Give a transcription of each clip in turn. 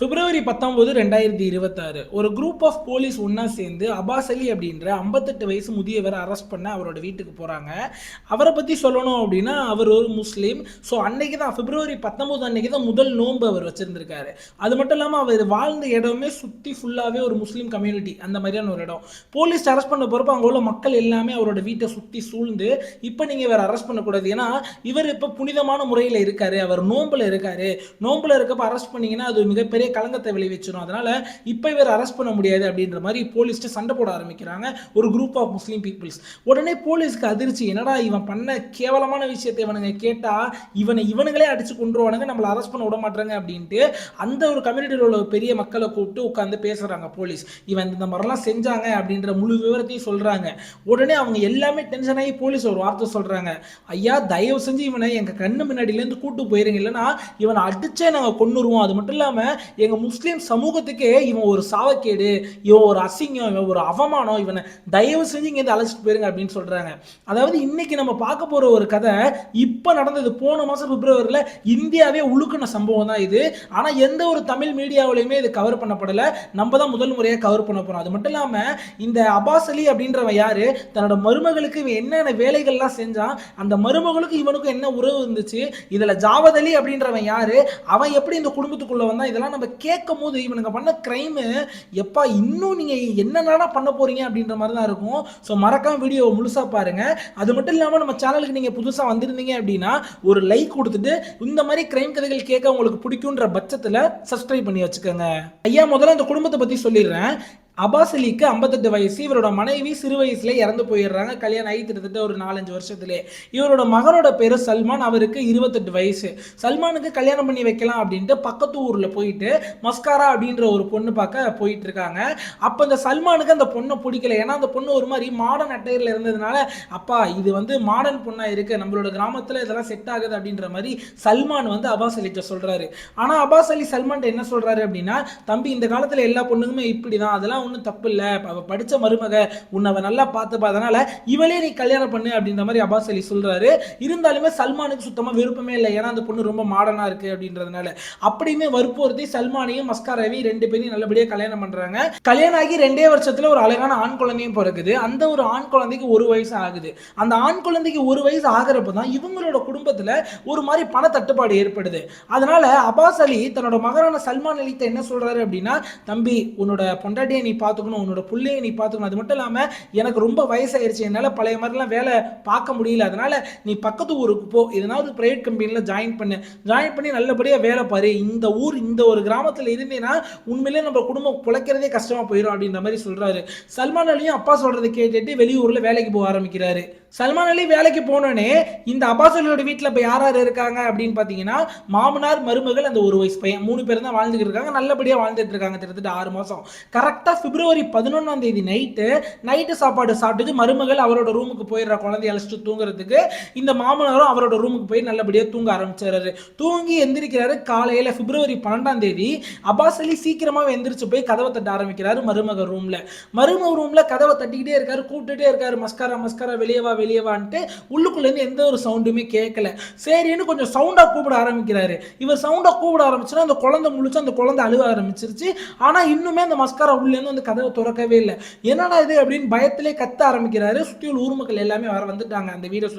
பிப்ரவரி 19, 2026 ஒரு group of police ஒன்றா சேர்ந்து அப்பாஸ் அலி அப்படின்ற 58 வயசு முதியவரை அரெஸ்ட் பண்ண அவரோட வீட்டுக்கு போகிறாங்க. அவரை பற்றி சொல்லணும் அப்படின்னா அவர் ஒரு முஸ்லீம். ஸோ அன்னைக்கு தான் பிப்ரவரி 19 அன்னைக்கு தான் முதல் நோன்பு அவர் வச்சுருந்துருக்காரு. அது மட்டும் இல்லாமல் அவர் வாழ்ந்த இடமே சுற்றி ஃபுல்லாகவே ஒரு முஸ்லீம் கம்யூனிட்டி, அந்த மாதிரியான ஒரு இடம். போலீஸ் அரெஸ்ட் பண்ண போகிறப்ப அங்கே உள்ள மக்கள் எல்லாமே அவரோட வீட்டை சுற்றி சூழ்ந்து இப்போ நீங்கள் இவர் அரெஸ்ட் பண்ணக்கூடாது, ஏன்னா இவர் இப்போ புனிதமான முறையில் இருக்கார், அவர் நோம்பில் இருக்கார், நோம்பில் இருக்கப்போ அரெஸ்ட் பண்ணிங்கன்னா அது மிகப்பெரிய களங்கத்தை விளைவிச்சிடும், அதனால இப்போ இவர் அரெஸ்ட் பண்ண முடியாது அப்படின்ற மாதிரி போலீஸ்ட்டு சண்டை போட ஆரம்பிக்கிறாங்க ஒரு குரூப் ஆஃப் முஸ்லீம் பீப்புள்ஸ். உடனே போலீஸ்க்கு அதிர்ச்சி, என்னடா இவன் பண்ண கேவலமான விஷயத்தை இவனுங்க கேட்டா இவனுங்களே அடிச்சு கொண்டுருவானுங்க, நம்மளை அரெஸ்ட் பண்ண விட மாட்டாங்க அப்படின்ட்டு அந்த ஒரு கம்யூனிட்டியில் உள்ள பெரிய மக்களை கூப்பிட்டு உட்காந்து பேசுறாங்க போலீஸ். இவன் இந்த மாதிரிலாம் செஞ்சாங்க அப்படின்ற முழு விவரத்தையும் சொல்றாங்க. உடனே அவங்க எல்லாமே டென்ஷன் ஆகி போலீஸ் ஒரு வார்த்தை சொல்றாங்க, ஐயா தயவு செஞ்சு இவனை எங்க கண்ணு முன்னாடியிலேருந்து கூட்டு போயிருங்க, இல்லைன்னா இவனை அடிச்சே நாங்கள் கொண்டுருவோம், அது மட்டும் இல்லாமல் எங்க முஸ்லீம் சமூகத்துக்கே இவன் ஒரு சாவக்கேடு, இவன் ஒரு அசிங்கம், இவன் ஒரு அவமானம், இவனை தயவு செஞ்சு இங்கே அழைச்சிட்டு போயிருங்க அப்படின்னு சொல்றாங்க. அதாவது இன்னைக்கு நம்ம பார்க்க போற ஒரு கதை இப்ப நடந்தது, போன மாசம் பிப்ரவரியில் இந்தியாவே உழுக்குன சம்பவம் தான் இது. ஆனா எந்த ஒரு தமிழ் மீடியாவிலையுமே இது கவர் பண்ணப்படல, நம்ம தான் முதல் முறையாக கவர் பண்ண போறோம். அது மட்டும் இல்லாம இந்த அப்பாஸ் அலி அப்படின்றவன் யாரு, தன்னோட மருமகளுக்கு இவன் என்னென்ன வேலைகள்லாம் செஞ்சான், அந்த மருமகளுக்கு இவனுக்கும் என்ன உறவு இருந்துச்சு, இதுல ஜாவத் அலி அப்படின்றவன் யாரு, அவன் எப்படி இந்த குடும்பத்துக்குள்ள வந்தான், இதெல்லாம் நம்ம கேட்கும் போது இவனுங்க பண்ண கிரைமு எப்பா இன்னும் நீங்க என்னென்ன பண்ண போறீங்க அப்படின்ற மாதிரி தான் இருக்கும். ஸோ மறக்காம வீடியோ முழுசா பாருங்க. அது மட்டும் இல்லாமல் நம்ம சேனலுக்கு நீங்க புதுசா வந்திருந்தீங்க அப்படின்னா ஒரு லைக் கொடுத்துட்டு இந்த மாதிரி கிரைம் கதைகள் கேட்க உங்களுக்கு பிடிக்குன்ற பட்சத்தில் சப்ஸ்கிரைப் பண்ணி வச்சுக்கோங்க. ஐயா முதல்ல இந்த குடும்பத்தை பத்தி சொல்லிடுறேன். அப்பாஸ் அலிக்கு 58 வயசு. இவரோட மனைவி சிறு வயசுல இறந்து போயிடுறாங்க. கல்யாணம் ஆகி கிட்டத்தட்ட ஒரு 4-5 வருஷத்துலேயே. இவரோட மகனோட பேரு சல்மான், அவருக்கு 28 வயசு. சல்மானுக்கு கல்யாணம் பண்ணி வைக்கலாம் அப்படின்ட்டு பக்கத்து ஊரில் போயிட்டு மஸ்காரா அப்படின்ற ஒரு பொண்ணு பார்க்க போயிட்டு இருக்காங்க. அப்போ இந்த சல்மானுக்கு அந்த பொண்ணை பிடிக்கல, ஏன்னா அந்த பொண்ணு ஒரு மாதிரி மாடர்ன் அட்டையரில் இருந்ததுனால, அப்பா இது வந்து மாடர்ன் பொண்ணாக இருக்கு, நம்மளோட கிராமத்தில் இதெல்லாம் செட் ஆகுது அப்படின்ற மாதிரி சல்மான் வந்து அப்பாஸ் அலிட்ட சொல்றாரு. ஆனால் அப்பாஸ் அலி சல்மான் என்ன சொல்றாரு அப்படின்னா, தம்பி இந்த காலத்தில் எல்லா பொண்ணுக்குமே இப்படி தான், அதெல்லாம் ஒன்றும் தப்பு இல்லை, அவ படித்த மருமக, உன்னை நல்லா பார்த்துப்பா, அதனால இவளே நீ கல்யாணம் பண்ணு அப்படின்ற மாதிரி அப்பாஸ் அலி சொல்றாரு. இருந்தாலுமே சல்மானுக்கு சுத்தமாக விருப்பமே இல்லை, ஏன்னா அந்த பொண்ணு ரொம்ப மாடர்னாக இருக்கு அப்படின்றதுனால. அப்படியுமே வற்புறுத்தி சல்மானையும் மஸ்காராவையும் 2 பேரையும் நல்லபடியாக கல்யாணம் பண்றாங்க. கல்யாணம் ஆகி 2 வருஷத்துல ஒரு அழகான ஆண் குழந்தையும் பிறகுது. அந்த ஒரு ஆண் குழந்தைக்கு 1 வயசு ஆகுது. அந்த ஆண் குழந்தைக்கு 1 வயசு ஆகிறப்ப தான் இவங்களோட குடும்பத்தில் ஒரு மாதிரி பண தட்டுப்பாடு ஏற்படுது. அதனால அப்பாஸ் அலி தன்னோட மகனான சல்மான் அலிட்ட என்ன சொல்றாரு அப்படின்னா, தம்பி உன்னோட பொண்டாட்டியை நீ பார்த்துக்கணும், உன்னோட பிள்ளையை நீ பார்த்துக்கணும், அது மட்டும் இல்லாமல் எனக்கு ரொம்ப வயசாயிருச்சு, என்னால் பழைய மாதிரிலாம் வேலை பார்க்க முடியல, அதனால நீ பக்கத்து ஊருக்கு போ, எதனாவது பிரைவேட் கம்பெனியில் ஜாயின் பண்ணி நல்லபடியாக வேலை பாரு, இந்த ஒரு கிராமத்தில் இருந்தேன்னா உண்மையிலே நம்ம குடும்பம் பிழைக்கிறதே கஷ்டமாக போயிடும் அப்படின்ற மாதிரி சொல்கிறாரு. சல்மான் அலியும் அப்பா சொல்கிறத கேட்டுட்டு வெளியூரில் வேலைக்கு போக ஆரம்பிக்கிறாரு. சல்மான் அலி வேலைக்கு போனோடனே இந்த அப்பாஸ் அலியோட வீட்டில் இப்போ யார் யார் இருக்காங்க அப்படின்னு பார்த்தீங்கன்னா, மாமனார், மருமகள், அந்த 1 வயசு பையன், 3 பேர் தான் வாழ்ந்துட்டு இருக்காங்க. நல்லபடியாக வாழ்ந்துட்டு இருக்காங்க கிட்டத்தட்ட 6 மாதம். கரெக்டாக பிப்ரவரி 11 நைட்டு சாப்பாடு சாப்பிட்டு மருமகள் அவரோட ரூமுக்கு போயிடுற, குழந்தைய அழைச்சிட்டு தூங்குறதுக்கு. இந்த மாமனாரும் அவரோட ரூமுக்கு போய் நல்லபடியாக தூங்க ஆரம்பிச்சாரு. தூங்கி எந்திரிக்கிறாரு. காலையில் பிப்ரவரி 12 அப்பாஸ் அலி சீக்கிரமாக எந்திரிச்சு போய் கதவை தட்ட ஆரம்பிக்கிறாரு மருமக ரூம்ல கதவை தட்டிக்கிட்டே இருக்காரு, கூப்பிட்டுட்டே இருக்காரு, மஸ்காரா வெளியவான்ட்டு. உள்ளுக்குள்ளேருந்து எந்த ஒரு சவுண்டுமே கேட்கல. சரின்னு கொஞ்சம் சவுண்டா கூப்பிட ஆரம்பிக்கிறாரு. இவர் சவுண்டா கூப்பிட ஆரம்பிச்சுன்னா அந்த குழந்தை முழிச்சு அந்த குழந்தை அழுவ ஆரம்பிச்சிருச்சு. ஆனா இன்னுமே அந்த மஸ்காரா உள்ளேருந்து அந்த கதவை திறக்கவே இல்லை. என்னடா இது அப்படின்னு பயத்திலே கத்த ஆரம்பிக்கிறாரு. சுற்றியுள்ள ஊர் மக்கள் எல்லாமே வந்துட்டாங்க. அந்த வீடை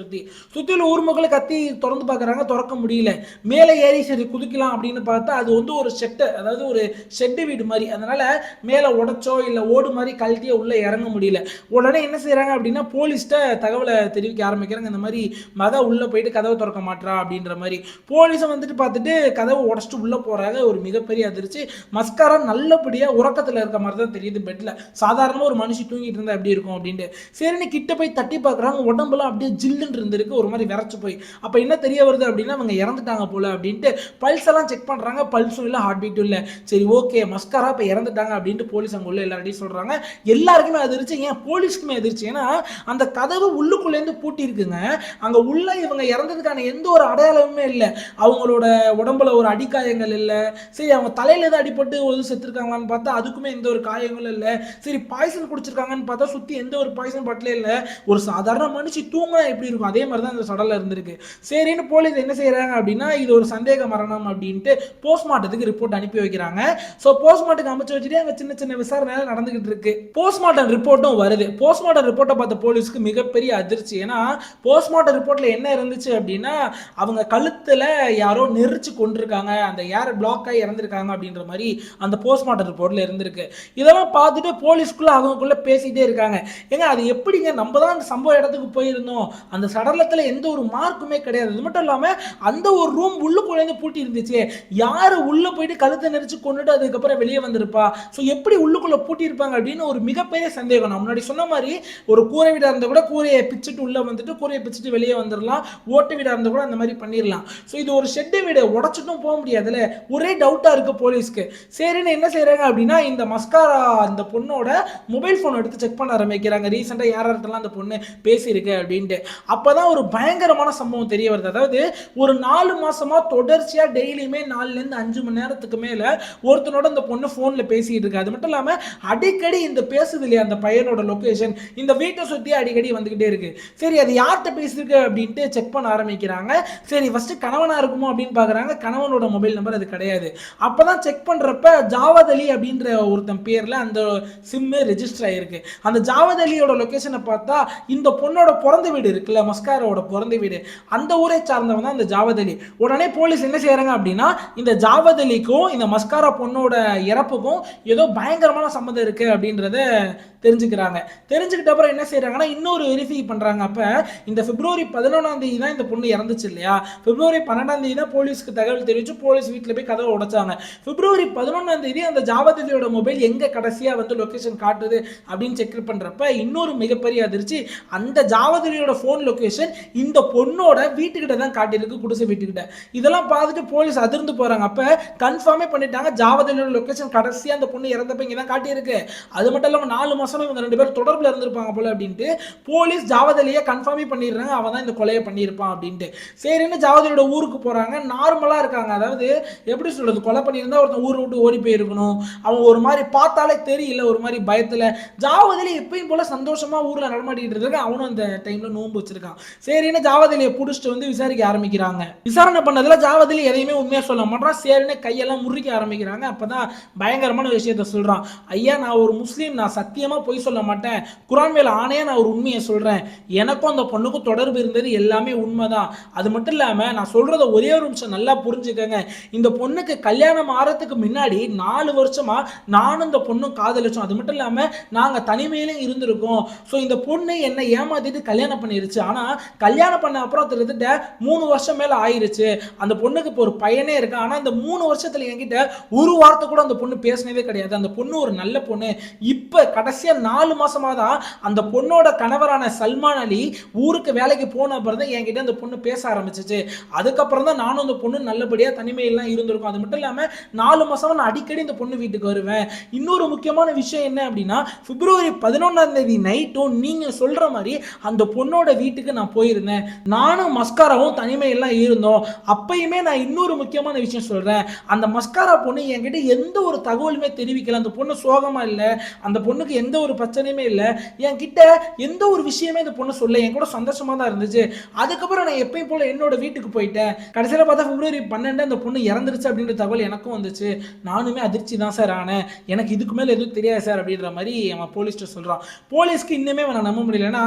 சுற்றியுள்ள ஊர் மக்கள் கத்தி திறந்து பார்க்குறாங்க, திறக்க முடியல. மேலே ஏறி சரி குதிக்கலாம் அப்படின்னு பார்த்தா அது வந்து ஒரு ஷெட்டு, அதாவது ஒரு ஷெட்டு வீடு மாதிரி, அதனால மேலே உடைச்சோ இல்லை ஓடு மாதிரி கழட்டியோ உள்ள இறங்க முடியல. உடனே என்ன செய்யறாங்க அப்படின்னா, போலீஸ்ட்ட தகவலை தெரிவிக்க ஆரம்பிக்கிறாங்க. இந்த மாதிரி மக உள்ள போயிட்டு கதவை திறக்க மாட்டா அப்படின்ற மாதிரி. போலீஸை வந்துட்டு பார்த்துட்டு கதவை உடச்சிட்டு உள்ள போறாங்க. ஒரு மிகப்பெரிய அதிர்ச்சி. மஸ்காரா நல்லபடியா உறக்கத்தில் இருக்க மாதிரி தான் தெரியுது பெட்ல. சாதாரணமா ஒரு மனுஷி தூங்கிட்டு இருந்தா எப்படி இருக்கும் அப்படின்ட்டு. சரின்னு கிட்ட போய் தட்டி பார்க்குறாங்க. உடம்புலாம் அப்படியே ஜில்லுன்னு இருந்திருக்கு, ஒரு மாதிரி விரைச்சு போய். அப்ப என்ன தெரிய வருது அப்படின்னா, அவங்க இறந்துட்டாங்க போல அப்படின்ட்டு பல்ஸ் எல்லாம் செக் பண்றாங்க. பல்ஸும் இல்லை, ஹார்ட் பீட்டும் இல்லை. சரி ஓகே மஸ்காரா இப்ப இறந்துட்டாங்க அப்படின்ட்டு போலீஸ் அங்க உள்ள எல்லாரையும் சொல்றாங்க. எல்லாருக்குமே அதிர்ச்சி. ஏன் போலீஸ்க்குமே அதிர்ச்சி, ஏன்னா அந்த கதவு உள்ளுக்குள்ள உள்ளுக்குள்ளேருந்து பூட்டி இருக்குங்க. அங்க உள்ள இவங்க இறந்ததுக்கான எந்த ஒரு அடையாளமுமே இல்ல. அவங்களோட உடம்புல ஒரு அடிக்காயங்கள் இல்ல. சரி, அவங்க தலையில ஏதாவது அடிபட்டு ஒரு செத்துருக்காங்களான்னு பார்த்தா அதுக்குமே எந்த ஒரு காயங்களும் இல்ல. சரி, பாய்சன் குடிச்சிருக்காங்கன்னு பார்த்தா சுத்தி எந்த ஒரு பாய்சன் பாட்டிலே இல்ல. ஒரு சாதாரண மனுஷி தூங்கினா எப்படி இருக்கும் அதே மாதிரி தான் அந்த சடலம் இருந்திருக்கு. சரின்னு போலீஸ் என்ன செய்யறாங்க அப்படின்னா, இது ஒரு சந்தேக மரணம் அப்படின்ட்டு போஸ்ட்மார்ட்டத்துக்கு ரிப்போர்ட் அனுப்பி வைக்கிறாங்க. ஸோ போஸ்ட்மார்ட்டம் அமைச்சு வச்சுட்டு அங்கே சின்ன சின்ன விசாரணை நடந்துகிட்டு இருக்கு. போஸ்ட்மார்ட்டம் ரிப்போர்ட்டும் வருது. போஸ்ட்மார்ட்டம் ரிப்போர்ட்டை பார்த்த போலீஸ்க்கு மிகப்பெரிய அதிர்ச்சி. ஏன்னா போஸ்ட்மார்ட்டம் ரிப்போர்ட்ல என்ன இருந்துச்சு அப்படின்னா, அவங்க கழுத்துல யாரோ நெரிச்சு கொண்டிருக்காங்க, அந்த ஏர் பிளாக் ஆகி இறந்திருக்காங்க அப்படின்ற மாதிரி அந்த போஸ்ட்மார்ட்டம் ரிப்போர்ட்ல இருந்திருக்கு. இதெல்லாம் பார்த்துட்டு போலீஸ்க்குள்ள அவங்களுக்குள்ள பேசிட்டே இருக்காங்க. ஏங்க அது எப்படிங்க, நம்ம தான் அந்த சம்பவ இடத்துக்கு போயிருந்தோம், அந்த சடலத்துல எந்த ஒரு மார்க்குமே கிடையாது, அது மட்டும் இல்லாம அந்த ஒரு ரூம் உள்ளுக்குள்ளேருந்து பூட்டி இருந்துச்சு, யாரு உள்ள போயிட்டு கழுத்தை நெரிச்சு கொண்டுட்டு அதுக்கப்புறம் வெளியே வந்திருப்பா, ஸோ எப்படி உள்ளுக்குள்ள பூட்டி இருப்பாங்க அப்படின்னு ஒரு மிகப்பெரிய சந்தேகம். நான் முன்னாடி சொன்ன மாதிரி ஒரு கூரை வீடா இருந்தா கூட கூரையை பிச்சுட்டு உள்ள வந்துட்டு கூரையை பிச்சுட்டு வெளியே வந்துடலாம், ஓட்டு வீடா இருந்தா கூட அந்த மாதிரி பண்ணிடலாம். ஸோ இது ஒரு ஷெட்டு வீடு, உடச்சிட்டும் போக முடியாதுல்ல, ஒரே டவுட்டா இருக்கு போலீஸ்க்கு. சரின்னு என்ன செய்யறாங்க அப்படின்னா, இந்த மஸ்காரா அந்த பொண்ணோட மொபைல் போன் எடுத்து செக் பண்ண ஆரம்பிக்கிறாங்க, ரீசெண்டா யாரெல்லாம் அந்த பொண்ணு பேசியிருக்கு அப்படின்ட்டு. அப்பதான் ஒரு பயங்கரமான சம்பவம் தெரிய வருது. அதாவது ஒரு 4 மாசமா தொடர்ச்சியா டெய்லியுமே 4லேருந்து 5 மணி நேரத்துக்கு மேல ஒருத்தனோட அந்த பொண்ணு போன்ல பேசிட்டு இருக்கு. அது மட்டும் இல்லாம அடிக்கடி இந்த பேசுது இல்லையா அந்த பையனோட லொகேஷன் இந்த வீட்டை சுத்தி அடிக்கடி வந்துகிட்டே இருக்கு. சரி, அது யார்கிட்ட பேசிருக்கு அப்படின்ட்டு செக் பண்ண ஆரம்பிக்கிறாங்க. சரி, ஃபர்ஸ்ட் கணவனா இருக்குமோ அப்படின்னு பாக்குறாங்க. கணவனோட மொபைல் நம்பர் அது கிடையாது. அப்பதான் செக் பண்றப்ப ஜாவத் அலி அப்படின்ற ஒருத்தன் பேர்ல அந்த சிம் ரெஜிஸ்டர் ஆயிருக்கு. அந்த ஜாவத் அலியோட லொகேஷனை பார்த்தா இந்த பொண்ணோட பிறந்த வீடு இருக்குல்ல, மஸ்காரோட பிறந்த வீடு, அந்த ஊரை சார்ந்தவன் தான் இந்த ஜாவத் அலி. உடனே போலீஸ் என்ன செய்யறாங்க அப்படின்னா, இந்த ஜாவத் அலிக்கும் இந்த மஸ்காரா பொண்ணோட இறப்புக்கும் ஏதோ பயங்கரமான சம்மந்தம் இருக்கு அப்படின்றத தெரிஞ்சுக்கிறாங்க. தெரிஞ்சுக்கிட்ட அப்புறம் என்ன செய்யறாங்கன்னா, இன்னொரு வெரிஃபை பண்றாங்க. அப்ப இந்த பிப்ரவரி 11ஆம் தேதி தான் இந்த பொண்ணு இறந்துச்சு இல்லையா, பிப்ரவரி 12ஆம் தேதி தான் போலீஸ்க்கு தகவல் தெரிவிச்சு போலீஸ் வீட்டில் போய் கதவை உடைச்சாங்க. பிப்ரவரி 11ஆம் தேதி அந்த ஜாவத் அலியோட மொபைல் எங்க கடைசியா வந்து லொகேஷன் காட்டுது அப்படின்னு செக் பண்றப்ப இன்னொரு மிகப்பெரிய அதிர்ச்சி, அந்த ஜாவத் அலியோட போன் லொகேஷன் இந்த பொண்ணோட வீட்டுக்கிட்ட தான் காட்டியிருக்கு, குடிசை வீட்டுக்கிட்ட. இதெல்லாம் பார்த்துட்டு போலீஸ் அதிர்ந்து போறாங்க. அப்ப கன்ஃபார்மே பண்ணிட்டாங்க, ஜாவத் அலியோட லொகேஷன் கடைசியா அந்த பொண்ணு இறந்தப்ப இங்க தான் காட்டியிருக்கு. அது மட்டும் இல்லாம 4 மாசம் இவங்க 2 பேரும் தொடர்புல இருந்திருப்பாங்க போல அப்படின்ட்டு போலீஸ் ஜாவத் அலியை கன்ஃபார்மே பண்ணிடுறாங்க, அவன் தான் இந்த கொலையை பண்ணியிருப்பான் அப்படின்ட்டு. சரின்னு ஜாவத் அலியோட ஊருக்கு போறாங்க. நார்மலா இருக்காங்க. அதாவது எப்படி சொல்றது, கொலை பண்ணியிருந்தா ஒருத்தன் ஊரை விட்டு ஓடி போயிருக்கணும், அவன் ஒரு மாதிரி பார்த்தாலே தெரியல, ஒரு மாதிரி பயத்துல. ஜாவத் அலி எப்பயும் போல சந்தோஷமா ஊர்ல நடமாடிட்டு இருக்காங்க. அவனும் அந்த டைம்ல நோன்பு வச்சிருக்கான். சரின்னு ஜாவத் அலியை புடிச்சிட்டு வந்து விசாரிக்க ஆரம்பிக்கிறாங்க. விசாரணை பண்ணதுல ஜாவத் அலி எதையுமே உண்மையா சொல்ல மாட்டான். சரின்னு கையெல்லாம் முறிக்க ஆரம்பிக்கிறாங்க. அப்பதான் பயங்கரமான விஷயத்த சொல்றான். ஐயா, நான் ஒரு முஸ்லீம், நான் சத்தியமா பொய் சொல்ல மாட்டேன், குர்ஆன் மேல ஆணையா நான் ஒரு உண்மையை சொல்றேன், எனக்கும் அந்த பொண்ணுக்கும் தொடர்பு இருந்தது எல்லாமே உண்மைதான். அது மட்டும் இல்லாம நான் சொல்றத ஒரே ஒரு நிமிஷம் நல்லா புரிஞ்சுக்கங்க, இந்த பொண்ணுக்கு கல்யாணம் ஆறதுக்கு முன்னாடி 4 வருஷமா நானும் இந்த பொண்ணும் காதலிச்சோம். அது மட்டும் இல்லாம நாங்க தனிமையிலும் இருந்திருக்கோம். ஸோ இந்த பொண்ணு என்னை ஏமாத்திட்டு கல்யாணம் பண்ணிருச்சு. ஆனா கல்யாணம் பண்ண அப்புறம் கிட்டத்தட்ட 3 வருஷம் மேல ஆயிருச்சு. அந்த பொண்ணுக்கு இப்போ ஒரு பையனே இருக்கு. ஆனா இந்த 3 வருஷத்துல என்கிட்ட ஒரு வார்த்தை கூட அந்த பொண்ணு பேசினதே கிடையாது. அந்த பொண்ணு ஒரு நல்ல பொண்ணு. இப்ப கடைசியா 4 மாசமா தான் அந்த பொண்ணோட கணவரான சல்மான் அலி ஊருக்கு வேலைக்கு போன அப்புறம் தான் என்கிட்ட அந்த பொண்ணு பேச ஆரம்பிச்சிச்சு. அதுக்கப்புறம் தான் நானும் அந்த பொண்ணு நல்லபடியா தனிமையெல்லாம் இருந்திருக்கும். அது மட்டும் இல்லாம 4 மாசமா நான் அடிக்கடி இந்த பொண்ணு வீட்டுக்கு வருவேன். இன்னொரு முக்கியமான விஷயம் என்ன அப்படின்னா, பிப்ரவரி 11ஆம் தேதி நைட்டும் நீங்க சொல்ற மாதிரி அந்த பொண்ணோட வீட்டுக்கு நான் போயிருந்தேன். நானும் மஸ்காராவும் தனிமையெல்லாம் இருந்தோம். அப்பயுமே நான் இன்னொரு முக்கியமான விஷயம் சொல்றேன், அந்த மஸ்காரா பொண்ணு என்கிட்ட எந்த ஒரு தகவலுமே தெரிவிக்கல. அந்த பொண்ணு சோகமா இல்ல, அந்த பொண்ணுக்கு எந்த ஒரு பிரச்சனையுமே இல்ல, என்கிட்ட எந்த ஒரு விஷயமே இந்த பொண்ணு சொல்ல, என் கூட சந்தோஷமா தான் இருந்துச்சு. அதுக்கப்புறம் நான் எப்பயும் போல என்னோட வீட்டுக்கு போயிட்டேன். கடைசியில பார்த்தா பிப்ரவரி 12 அந்த பொண்ணு இறந்துருச்சு அப்படின்ற தகவல் எனக்கும் வந்துச்சு. நானுமே அதிர்ச்சி தான் சார் ஆனேன், எனக்கு இதுக்கு மேல எதுவும் தெரியாது சார் அப்படின்ற மாதிரி அவன் போலீஸ்ட்டு சொல்றான். போலீஸ்க்கு இன்னுமே அவனை நம்ப முடியலன்னா,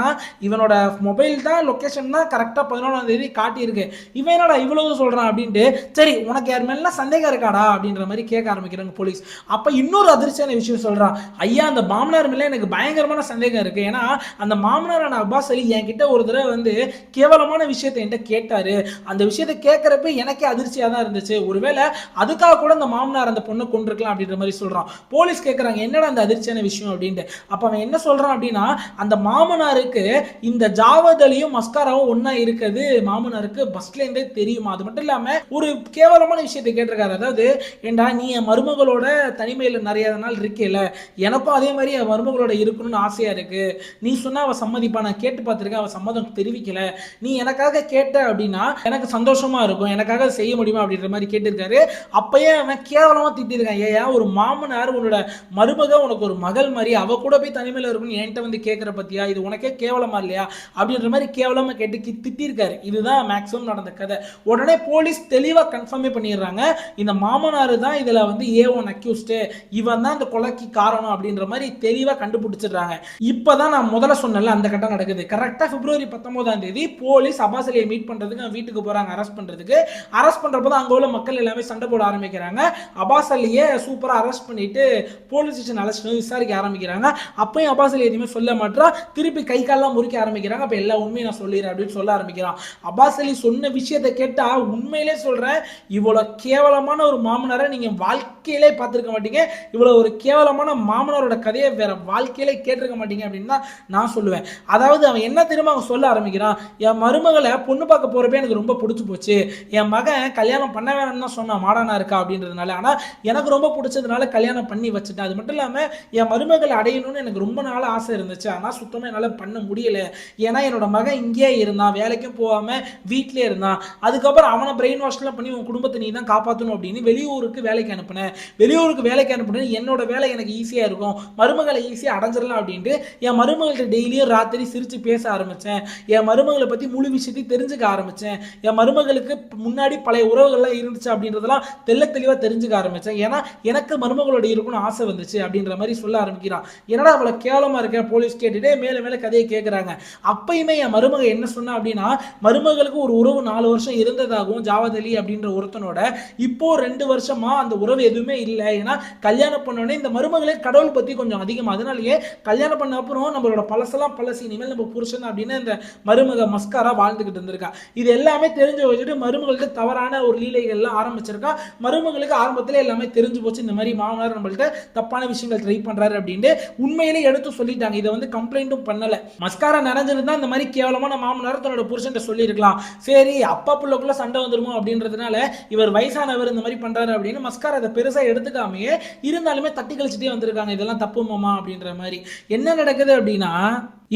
இவனோட மொபைல் தான் லொகேஷன் தான் கரெக்டா 11ஆம் தேதி காட்டியிருக்கு, இவன் என்னடா இவ்வளவு சொல்றான் அப்படின்ட்டு, சரி உனக்கு யார் மேல சந்தேகம் இருக்காடா அப்படின்ற மாதிரி கேட்க ஆரம்பிக்கிறாங்க போலீஸ். அப்ப இன்னொரு அதிர்ச்சியான விஷயம் சொல்றான், ஐயா அந்த மாமனார் மேல எனக்கு பயங்கரமான சந்தேகம் இருக்கு. ஏன்னா அந்த மாமனாரான அப்பாஸ் அலி என்கிட்ட ஒரு தடவை வந்து கேவலமான விஷயத்தை என்கிட்ட கேட்டாரு. அந்த விஷயத்தை கேட்கறப்ப எனக்கே அதிர்ச்சியா தான் இருந்துச்சு. ஒருவேளை அதுக்காக கூட அந்த மாமனார் அந்த பொண்ணை கொண்டிருக்கலாம் அப்படின்ற மாதிரி சொல்றான். போலீஸ் கேட்கறாங்க என்னடா அந்த அதிர்ச்சியான விஷயம் அப்படின்ட்டு. அப்ப அவன் என்ன சொல்றான் அப்படின்னா, அந்த மாமனாருக்கு இந்த ஜாவத் அலியும் மஸ்காராவும் ஒன்னா இருக்குது மாமனாருக்கு பஸ்ல இருந்தே தெரியுமா. அது மட்டும் இல்லாம ஒரு கேவலமான விஷயத்தை கேட்டிருக்காரு. அதாவது ஏண்டா நீ என் மருமகளோட தனிமையில நிறைய நாள் இருக்கேல, எனக்கும் அதே மாதிரி என் மருமகள் மருமகளோட இருக்கணும்னு ஆசையா இருக்கு, நீ சொன்னா அவ சம்மதிப்பா, நான் கேட்டு பார்த்திருக்கேன், அவ சம்மதம் தெரிவிக்கல, நீ எனக்காக கேட்ட அப்படின்னா எனக்கு சந்தோஷமா இருக்கும், எனக்காக செய்ய முடியுமா அப்படின்ற மாதிரி கேட்டிருக்காரு. அப்பயே அவன் கேவலமா திட்டிருக்கான். ஏன் ஒரு மாமனார் உன்னோட மருமக உனக்கு ஒரு மகள் மாதிரி, அவ கூட போய் தனிமையில் இருக்கணும்னு என்கிட்ட வந்து கேட்குற பத்தியா, இது உனக்கே கேவலமா இல்லையா அப்படின்ற மாதிரி கேவலமா கேட்டு திட்டிருக்காரு. இதுதான் மேக்ஸிமம் நடந்த கதை. உடனே போலீஸ் தெளிவாக கன்ஃபார்மே பண்ணிடுறாங்க, இந்த மாமனார் தான் இதில் வந்து A1 அக்யூஸ்டு, இவன் தான் இந்த கொலைக்கு காரணம் அப்படின்ற மாதிரி தெளிவாக கண்டுபிடிச்சிடுறாங்க. இப்போதான் நான் முதல்ல சொன்னல அந்த கட்டம் நடக்குது. கரெக்டாக பிப்ரவரி 19ஆம் தேதி போலீஸ் அப்பாஸ் அலியை மீட் பண்ணுறதுக்கு வீட்டுக்கு போகிறாங்க, அரெஸ்ட் பண்ணுறதுக்கு. அரெஸ்ட் பண்ணுறப்போ தான் அங்கே உள்ள மக்கள் எல்லாமே சண்டை போட ஆரம்பிக்கிறாங்க. அப்பாஸ் அலியை சூப்பராக அரெஸ்ட் பண்ணிட்டு போலீஸ் ஸ்டேஷன் அழைச்சிட்டு விசாரிக்க ஆரம்பிக்கிறாங்க. அப்பயும் அப்பாஸ் அலி எதுவுமே சொல்ல மாட்டா, திருப்பி கை காலெல்லாம் முறிக்க ஆரம்பிக்கிறாங்க. அப்போ எல்லா உண்மையை நான் சொல்லிடுறேன் அப்படின்னு சொல்ல ஆரம்பிக்கிறான். அப்பாஸ் அலி சொன்ன விஷயத்தை கேட்டா உண்மையிலே சொல்றேன், இவ்வளோ கேவலமான ஒரு மாமனாரை நீங்க வாழ்க்கையிலே பார்த்துருக்க மாட்டீங்க, இவ்வளோ ஒரு கேவலமான மாமனாரோட கதையை வேற வாழ்க்கையிலே கேட்டிருக்க மாட்டீங்க அப்படின்னு தான் நான் சொல்லுவேன். அதாவது அவன் என்ன தெரியுமா அவன் சொல்ல ஆரம்பிக்கிறான், என் மருமகளை பொண்ணு பார்க்க போறப்ப எனக்கு ரொம்ப பிடிச்சி போச்சு, என் மகன் கல்யாணம் பண்ண வேணும்னு தான் சொன்னான் மாடானா இருக்கா அப்படின்றதுனால, ஆனால் எனக்கு ரொம்ப பிடிச்சதுனால கல்யாணம் பண்ணி வச்சுட்டேன். அது மட்டும் இல்லாமல் என் மருமகள் அடையணும்னு எனக்கு ரொம்ப நாள் ஆசை இருந்துச்சு, ஆனால் சுத்தமாக என்னால் பண்ண முடியல. ஏன்னா என்னோட மகன் இங்கேயே இருந்தான், வேலைக்கும் போகாமல் வீட்டிலே இருந்தான். அதுக்கப்புறம் அவனை பிரெயின் வாஷ்லாம் பண்ணி உன் குடும்பத்தை நீ தான் காப்பாற்றணும் அப்படின்னு வெளியூருக்கு வேலைக்கு அனுப்புனேன். வெளியூருக்கு வேலைக்கு அனுப்புனேன், என்னோட வேலை எனக்கு ஈஸியாக இருக்கும், மருமகளை ஈஸியாக அடைஞ்சிடலாம் அப்படின்ட்டு என் மருமகள்கிட்ட டெய்லியும் ராத்திரி சிரித்து பேச ஆரம்பித்தேன். என் மருமகளை பற்றி முழு விஷயத்தையும் தெரிஞ்சுக்க ஆரம்பித்தேன். என் மருமகளுக்கு முன்னாடி பழைய உறவுகள்லாம் இருந்துச்சு அப்படின்றதெல்லாம் தெளிவாக தெரிஞ்சுக்க ஆரம்பித்தேன். ஏன்னா எனக்கு மருமகளோட இருக்கணும்னு ஆசை வந்துச்சு அப்படின்ற மாதிரி சொல்ல ஆரம்பிக்கிறான். என்னடா அவளை கேவலமா இருக்க போலீஸ் கேட்டுட்டே மேல கதையை கேட்குறாங்க. அப்பயுமே என் மருமக என்ன சொன்னா அப்படின்னா, மருமகளுக்கு ஒரு உறவு 4 வருஷம் இருந்ததாகவும் ஜாவத் அலி அப்படின்ற ஒருத்தனோட இப்போ 2 வருஷமா அந்த உறவு எதுவுமே இல்லை. ஏன்னா கல்யாணம் பண்ணோடனே இந்த மருமகளே கடவுள் பத்தி கொஞ்சம் அதிகம், அதனாலேயே கல்யாணம் பண்ண அப்புறம் நம்மளோட பழசெல்லாம் பழசி, இனிமேல் நம்ம புருஷன் அப்படின்னு இந்த மருமக மஸ்காரா வாழ்ந்துகிட்டு இருந்திருக்கா. இது எல்லாமே தெரிஞ்சு வச்சுட்டு மருமகளுக்கு தவறான ஒரு லீலைகள்லாம் ஆரம்பிச்சிருக்கா. மருமகளுக்கு ஆரம்பத்தில் எல்லாமே தெரிஞ்சு போச்சு, இந்த மாதிரி மாமனார் நம்மள்ட்ட தப்பான விஷயங்கள் ட்ரை பண்றாரு அப்படின்ட்டு உண்மையிலே எடுத்து சொல்லிட்டாங்க. இதை வந்து கம்ப்ளைண்ட்டும் பண்ணல. மஸ்காரா நிறைஞ்சிருந்தா இந்த மாதிரி கேவலமான மாமனார் தன்னோட புருஷன் சொல்லியிருக்கலாம். சரி அப்பா புள்ளக்குள்ள சண்டை வந்துருமோ அப்படின்றதுனால இவர் வயசானவர் இந்த மாதிரி பண்றாரு அப்படின்னு மஸ்காரா அதை பெருசா எடுத்துக்காமையே இருந்தாலுமே தட்டி கழிச்சுட்டே வந்திருக்காங்க, இதெல்லாம் தப்பு மாமா அப்படின்ற மாதிரி. என்ன நடக்குது அப்படின்னா,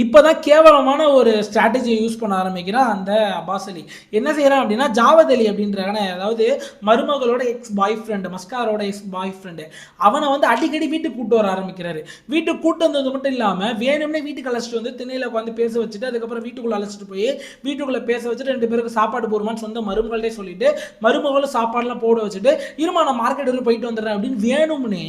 இப்போதான் கேவலமான ஒரு ஸ்ட்ராட்டஜியை யூஸ் பண்ண ஆரம்பிக்கிறான் அந்த அப்பாஸ் அலி. என்ன செய்யறான் அப்படின்னா, ஜாவத் அலி அப்படின்றான, அதாவது மருமகளோட எக்ஸ் பாய் ஃப்ரெண்டு, மஸ்காரோட எக்ஸ் பாய் ஃப்ரெண்டு, அவனை வந்து அடிக்கடி வீட்டுக்கு கூட்டு வர ஆரம்பிக்கிறாரு. வீட்டுக்கு கூட்டு வந்தது மட்டும் இல்லாமல் வேணும்னே வீட்டுக்கு அழைச்சிட்டு வந்து திண்ணையில் உட்காந்து பேச வச்சுட்டு அதுக்கப்புறம் வீட்டுக்குள்ள அழைச்சிட்டு போய் வீட்டுக்குள்ள பேச வச்சுட்டு 2 பேருக்கு சாப்பாடு போடுமான்னு சொந்த மருமகள்டே சொல்லிட்டு மருமகளும் சாப்பாடுலாம் போட வச்சுட்டு இருமா நான் மார்க்கெட்டுக்கு போயிட்டு வந்துடுறேன் அப்படின்னு வேணும்னே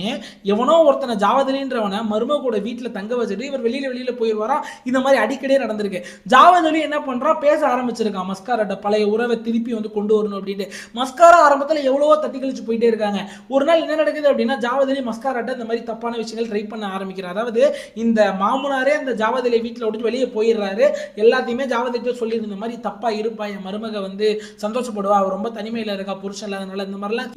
எவனோ ஒருத்தனை ஜாவத் அலின்றவனை மருமகளோட வீட்டில் தங்க வச்சுட்டு இவர் வெளியில போயிடுவாராம். இந்த மாதிரி அடிக்கடியே நடந்திருக்கு. ஜாவத் அலி என்ன பண்றான், பேச ஆரம்பிச்சிருக்கான் மஸ்காராட்ட பழைய உறவை திருப்பி வந்து கொண்டு வரணும் அப்படின்ட்டு. மஸ்காரா ஆரம்பத்தில் எவ்வளவோ தட்டி கழிச்சு போயிட்டே இருக்காங்க. ஒரு நாள் என்ன நடக்குது அப்படின்னா, ஜாவத் அலி மஸ்காராட்ட இந்த மாதிரி தப்பான விஷயங்கள் ட்ரை பண்ண ஆரம்பிக்கிறார். அதாவது இந்த மாமனாரே அந்த ஜாவத் அலி வீட்டில் விட்டு வெளியே போயிடுறாரு. எல்லாத்தையுமே ஜாவத் அலி சொல்லியிருந்த மாதிரி தப்பா இருப்பா, என் மருமக வந்து சந்தோஷப்படுவா, அவர் ரொம்ப தனிமையில் இருக்கா புருஷன் இல்லாதனால,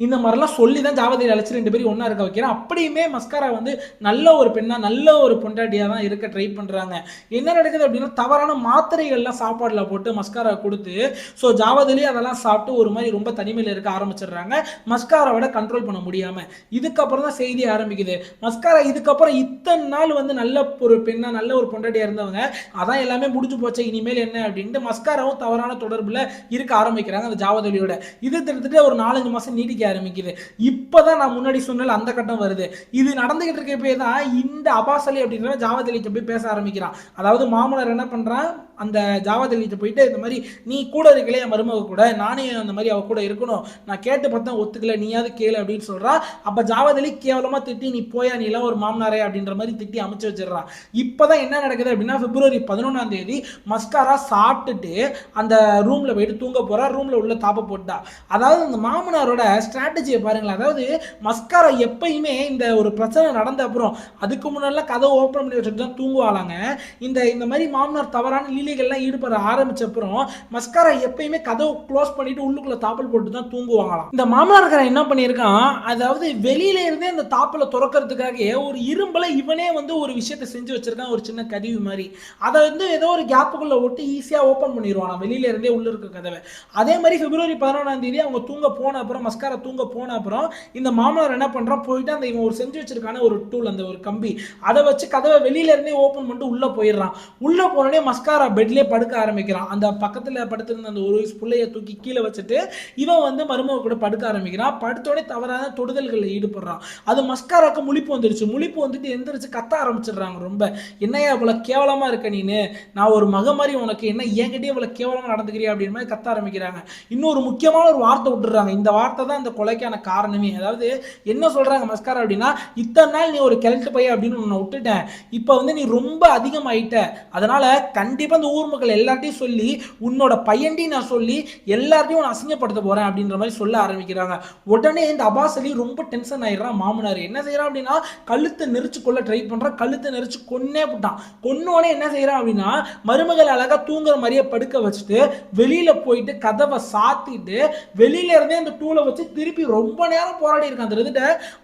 இந்த மாதிரிலாம் சொல்லி தான் ஜாவத் அலி அழைச்சி 2 பேரும் ஒன்னா இருக்க வைக்கிறேன். அப்படியுமே மஸ்காரா வந்து நல்ல ஒரு பெண்ணா நல்ல ஒரு பொண்டாட்டியா தான் இருக்க ட்ரை பண்றாங்க. என்ன நடக்குது அப்படின்னா, தவறான மாத்திரைகள்லாம் சாப்பாடுல போட்டு மஸ்காரா கொடுத்து ஸோ ஜாவத் அலி அதெல்லாம் சாப்பிட்டு ஒரு மாதிரி ரொம்ப தனிமையில் இருக்க ஆரம்பிச்சிடுறாங்க. மஸ்காராவோட கண்ட்ரோல் பண்ண முடியாம இதுக்கப்புறம் தான் செய்தி ஆரம்பிக்குது. மஸ்காரா இதுக்கப்புறம் இத்தனை நாள் வந்து நல்ல ஒரு பெண்ணா நல்ல ஒரு பொண்டாட்டியா இருந்தவங்க, அதான் எல்லாமே முடிஞ்சு போச்சு, இனிமேல் என்ன அப்படின்ட்டு மஸ்காராவும் தவறான தொடர்புல இருக்க ஆரம்பிக்கிறாங்க அந்த ஜாவத் அலியோட. இது திட்டத்தட்ட ஒரு 4-5 மாசம் நீடிக்க ஆரம்பிக்குது. இப்பதான் நான் முன்னாடி சொன்ன அந்த கட்டம் வருது. இது நடந்துகிட்டு இருக்கப்பே தான் இந்த அப்பாஸ் அலி அப்படின்ற ஜாவத் அலிட்ட போய் பேச ஆரம்பிக்கிறான். அதாவது மாமனார் என்ன பண்றான், அந்த ஜாவத் அலிட்ட போயிட்டு இந்த மாதிரி நீ கூட இருக்கலையே மருமக கூட, நானே அந்த மாதிரி அவ கூட இருக்கணும், நான் கேட்டு பார்த்தா ஒத்துக்கல, நீயாவது கேளு அப்படின்னு சொல்றா. அப்ப ஜாவத் அலி கேவலமா திட்டி நீ போயா, நீ எல்லாம் ஒரு மாமனாரே அப்படின்ற மாதிரி திட்டி அமைச்சு வச்சிடறான். இப்பதான் என்ன நடக்குது அப்படின்னா, பிப்ரவரி 11ஆம் தேதி மஸ்காரா சாப்பிட்டுட்டு அந்த ரூம்ல போயிட்டு தூங்க போறா. ரூம்ல உள்ள தாப்ப போட்டா. அதாவது இந்த மாமனாரோட ஸ்ட்ராட்டஜியை பாருங்களேன். அதாவது மஸ்காரா எப்பயுமே இந்த ஒரு பிரச்சனை நடந்த அப்புறம் அதுக்கு முன்னாடி கதவை ஓப்பன் பண்ணி வச்சுட்டு தான் தூங்குவாளாங்க. இந்த மாதிரி மாமனார் தவறான லீலை புள்ளிகள்லாம் ஈடுபட ஆரம்பிச்ச அப்புறம் மஸ்காரா எப்பயுமே கதவு க்ளோஸ் பண்ணிட்டு உள்ளுக்குள்ள தாப்பல் போட்டு தான் தூங்குவாங்களாம். இந்த மாமனார்காரன் என்ன பண்ணியிருக்கான், அதாவது வெளியில இருந்தே அந்த தாப்பலை திறக்கிறதுக்காக ஒரு இரும்பல இவனே வந்து ஒரு விஷயத்தை செஞ்சு வச்சிருக்கான், ஒரு சின்ன கருவி மாதிரி. அதை வந்து ஏதோ ஒரு கேப்புக்குள்ள ஒட்டி ஈஸியா ஓப்பன் பண்ணிடுவான் வெளியில இருந்தே உள்ள இருக்க கதவை. அதே மாதிரி பிப்ரவரி 11ஆம் தேதி அவங்க தூங்க போன அப்புறம், மஸ்காரா தூங்க போன அப்புறம் இந்த மாமனார் என்ன பண்றான், போயிட்டு அந்த இவன் ஒரு செஞ்சு வச்சிருக்கான ஒரு டூல், அந்த ஒரு கம்பி, அதை வச்சு கதவை வெளியில இருந்தே ஓப்பன் பண்ணிட்டு உள்ள போயிடுறான். உள்ள போனோடனே மஸ்காரா பெட்லயே படுக்க ஆரம்பிக்கிறான். அந்த பக்கத்துல படுத்திருந்த அந்த ஒரு வயசு பிள்ளைய தூக்கி கீழே வச்சுட்டு இவன் வந்து மருமக கூட படுக்க ஆரம்பிக்கிறான். படுத்தோடனே தவறான தொடுதல்களில் ஈடுபடுறான். அது மஸ்காராக்கு முழிப்பு வந்துருச்சு. முழிப்பு வந்துட்டு எந்திரிச்சு கத்த ஆரம்பிச்சிடுறாங்க. ரொம்ப என்னையா இவ்வளவு கேவலமா இருக்க நீனு, நான் ஒரு மக மாதிரி உனக்கு என்ன என்கிட்டயே இவ்வளவு கேவலமா நடந்துக்கிறியா அப்படின்னு மாதிரி கத்த ஆரம்பிக்கிறாங்க. இன்னொரு முக்கியமான ஒரு வார்த்தை விட்டுறாங்க. இந்த வார்த்தை தான் இந்த கொலைக்கான காரணமே. அதாவது என்ன சொல்றாங்க மஸ்காரா அப்படின்னா, இத்தனை நாள் நீ ஒரு கிழட்டு பைய அப்படின்னு உன்னை விட்டுட்டேன், இப்ப வந்து நீ ரொம்ப அதிகமாயிட்ட, அதனால கண்டிப்பா இந்த ஊர் மக்கள் எல்லார்ட்டையும் சொல்லி உன்னோட பையன்டையும் நான் சொல்லி எல்லார்ட்டையும் உன்னை அசிங்கப்படுத்த போறேன் அப்படின்ற மாதிரி சொல்ல ஆரம்பிக்கிறாங்க. உடனே இந்த அப்பாஸ் அலி ரொம்ப டென்ஷன் ஆயிடுறான். மாமனார் என்ன செய்யறான் அப்படின்னா, கழுத்தை நெரிச்சு கொள்ள ட்ரை பண்றான். கழுத்தை நெரிச்சு கொன்னே போட்டான். கொன்னோடனே என்ன செய்யறான் அப்படின்னா, மருமகள் அழகா தூங்குற மாதிரியே படுக்க வச்சுட்டு வெளியில போயிட்டு கதவை சாத்திட்டு வெளியில இருந்தே அந்த டூலை வச்சு திருப்பி ரொம்ப நேரம் போராடி இருக்கான். அந்த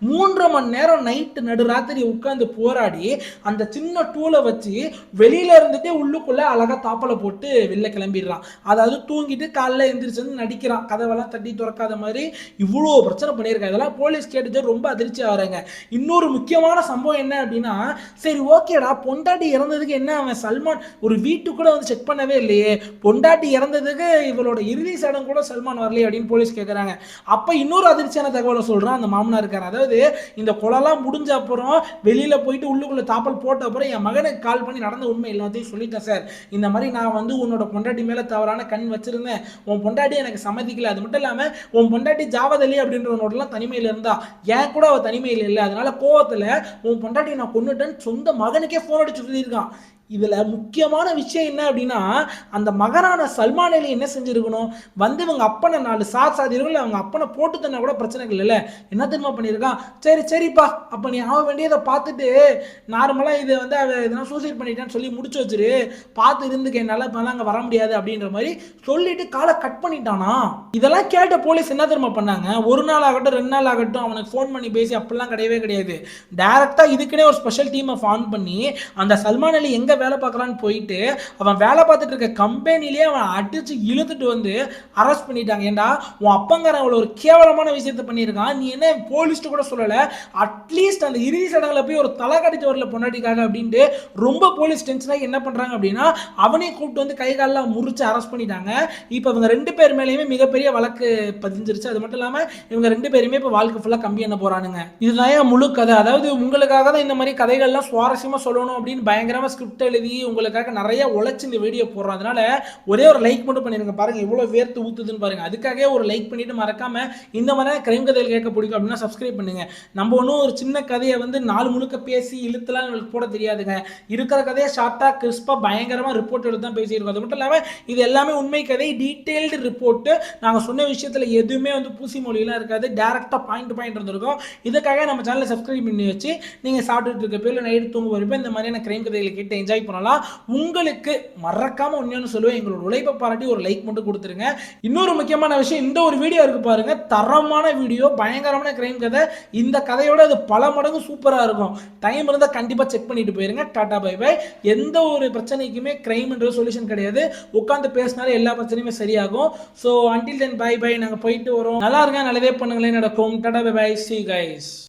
3.5 மணி நேரம் நைட்டு நடுராத்திரி உட்கார்ந்து போராடி அந்த சின்ன டூலை வச்சு வெளியில இருந்துட்டே உள்ளுக்குள்ள அழகா தாப்பலை போட்டு வெளில கிளம்பிடுறான். அதாவது தூங்கிட்டு காலைல எந்திரிச்சு நடிக்கிறான், கதவெல்லாம் தட்டி திறக்காத மாதிரி. இவ்வளோ பிரச்சனை பண்ணியிருக்காங்க. இதெல்லாம் போலீஸ் கேட்டுட்டு ரொம்ப அதிர்ச்சி ஆகிறாங்க. இன்னொரு முக்கியமான சம்பவம் என்ன அப்படின்னா, சரி ஓகேடா, பொண்டாட்டி இறந்ததுக்கு என்ன அவன் சல்மான் ஒரு வீட்டு கூட வந்து செக் பண்ணவே இல்லையே, பொண்டாட்டி இறந்ததுக்கு இவளோட இறுதி சடங்கு கூட சல்மான் வரலையே அப்படின்னு போலீஸ் கேட்குறாங்க. அப்போ இன்னொரு அதிர்ச்சியான தகவலை சொல்கிறான் அந்த மாமனார் இருக்கார். அதாவது இந்த கொலைலாம் முடிஞ்ச அப்புறம் வெளியில போயிட்டு உள்ளுக்குள்ள தாப்பல் போட்ட அப்புறம் என் மகனுக்கு கால் பண்ணி நடந்த உண்மை எல்லாத்தையும் சொல்லிட்டேன் சார். இந்த மாதிரி நான் வந்து உன்னோட பொண்டாட்டி மேல தவறான கண் வச்சிருந்தேன், உன் பொண்டாட்டி எனக்கு சம்மதிக்கல, அது மட்டும் இல்லாம உன் பொண்டாட்டி ஜாவத் அலி அப்படின்றவனோடலாம் தனிமையில இருந்தா, ஏன் கூட அவ தனிமையில் இல்லை, அதனால கோவத்துல உன் பொண்டாட்டி நான் கொன்னுட்டேன்னு சொந்த மகனுக்கே போன் அடிச்சு சொல்லியிருக்கான். இதுல முக்கியமான விஷயம் என்ன அப்படின்னா, அந்த மகனான சல்மான் அலி என்ன செஞ்சிருக்கணும், வந்து இவங்க அப்பனை 4 சாதிகள் அவங்க அப்பனை போட்டு தந்தா கூட பிரச்சனை இல்லைல்ல, என்ன தெரியுமா பண்ணியிருக்கான், சரிப்பா அப்ப நீ ஆக வேண்டியதை பார்த்துட்டு நார்மலா இது வந்து அவ எதனா சூசைட் பண்ணிட்டான்னு சொல்லி முடிச்சு வச்சிரு, பார்த்து இருந்துக்க, என்னால இப்ப அங்க வர முடியாது அப்படின்ற மாதிரி சொல்லிட்டு காலை கட் பண்ணிட்டானா. இதெல்லாம் கேட்ட போலீஸ் என்ன தெரியுமா பண்ணாங்க, ஒரு நாள் ஆகட்டும் 2 நாள் ஆகட்டும் அவனுக்கு ஃபோன் பண்ணி பேசி அப்படிலாம் கிடையவே கிடையாது. டைரக்டா இதுக்குன்னே ஒரு ஸ்பெஷல் டீமை ஃபார்ம் பண்ணி அந்த சல்மான் அலி எங்க வேலை பார்க்கறான்னு போயிட்டு அவன் வேலை பார்த்துட்டு இருக்க கம்பெனிலேயே அவன் அடிச்சு இழுத்துட்டு வந்து அரெஸ்ட் பண்ணிட்டாங்க. ஏண்டா உன் அப்பங்காரன் அவ்வளோ ஒரு கேவலமான விஷயத்தை பண்ணியிருக்கான், நீ என்ன போலீஸ்ட்டு கூட சொல்லலை, அட்லீஸ்ட் அந்த இறுதி சடங்குல போய் ஒரு தலை கடிச்சு வரல பொண்டாட்டிக்காக அப்படின்ட்டு ரொம்ப போலீஸ் டென்ஷனாக என்ன பண்ணுறாங்க அப்படின்னா, அவனையும் கூப்பிட்டு வந்து கை காலெல்லாம் முறிச்சு அரெஸ்ட் பண்ணிட்டாங்க. இப்போ இவங்க 2 பேர் மேலேயுமே மிகப்பெரிய வழக்கு பதிஞ்சிருச்சு. அது மட்டும் இல்லாமல் இவங்க 2 பேருமே இப்போ வாழ்க்கை ஃபுல்லாக கம்பி என்ன போகிறானுங்க. இதுதான் முழு கதை. அதாவது உங்களுக்காக தான் இந்த மாதிரி கதைகள்லாம் சுவாரஸ்யமாக சொல்லணும் அப்படின்னு பயங்கரமாக ஸ்கிரிப்ட் எழுதி உங்களுக்காக நிறைய உழைச்சு இந்த வீடியோ போடுறோம். அதனால ஒரே ஒரு லைக் மட்டும் பண்ணிருங்க. பாருங்க இவ்வளவு வேர்த்து ஊத்துதுன்னு பாருங்க. அதுக்காகவே ஒரு லைக் பண்ணிட்டு மறக்காம இந்த மாதிரி கிரைம் கதைகள் கேட்க பிடிக்கும் அப்படின்னா சப்ஸ்கிரைப் பண்ணுங்க. நம்ம ஒன்றும் ஒரு சின்ன கதையை வந்து 4 முழுக்க பேசி இழுத்துலாம் உங்களுக்கு போட தெரியாதுங்க. இருக்கிற கதையை ஷார்ட்டா கிறிஸ்பா பயங்கரமா ரிப்போர்ட் எடுத்து தான் பேசியிருக்கோம். அது மட்டும் இல்லாமல் இது எல்லாமே உண்மை கதை, டீட்டெயில்டு ரிப்போர்ட். நாங்கள் சொன்ன விஷயத்தில் எதுவுமே வந்து பூசி மொழியெல்லாம் இருக்காது, டேரக்டாக பாயிண்ட் இருந்திருக்கும். இதுக்காக நம்ம சேனலை சப்ஸ்கிரைப் பண்ணி வச்சு நீங்கள் சாப்பிட்டுட்டு இருக்க பேர் நைட்டு தூங்க வரப்போ இந்த மாதிரியான கிரைம் கதைகளை கேட்டு என்ஜாய் பண்ணலாம். உங்களுக்கு மறக்காம ஒன்னு சொல்லுவேன், எங்களோட உழைப்பை பாராட்டி ஒரு லைக் மட்டும் கொடுத்துருங்க. இன்னொரு முக்கியமான விஷயம், இந்த ஒரு வீடியோ இருக்கு பாருங்க, தரமான வீடியோ, பயங்கரமான கிரைம் கதை. இந்த கதையோட அது பல மடங்கு சூப்பரா இருக்கும். டைம் இருந்தா கண்டிப்பா செக் பண்ணிட்டு போயிருங்க. Tata bye bye. எந்த ஒரு பிரச்சனைக்குமே கிரைம்ன்ற சொல்யூஷன் கிடையாது, உட்காந்து பேசினாலே எல்லா பிரச்சனையுமே சரியாகும். So until then bye bye. நாங்கள் போயிட்டு வரோம். நல்லா இருங்க, நல்லதே பண்ணுங்களேன் நடக்கும். Tata bye bye. See you guys.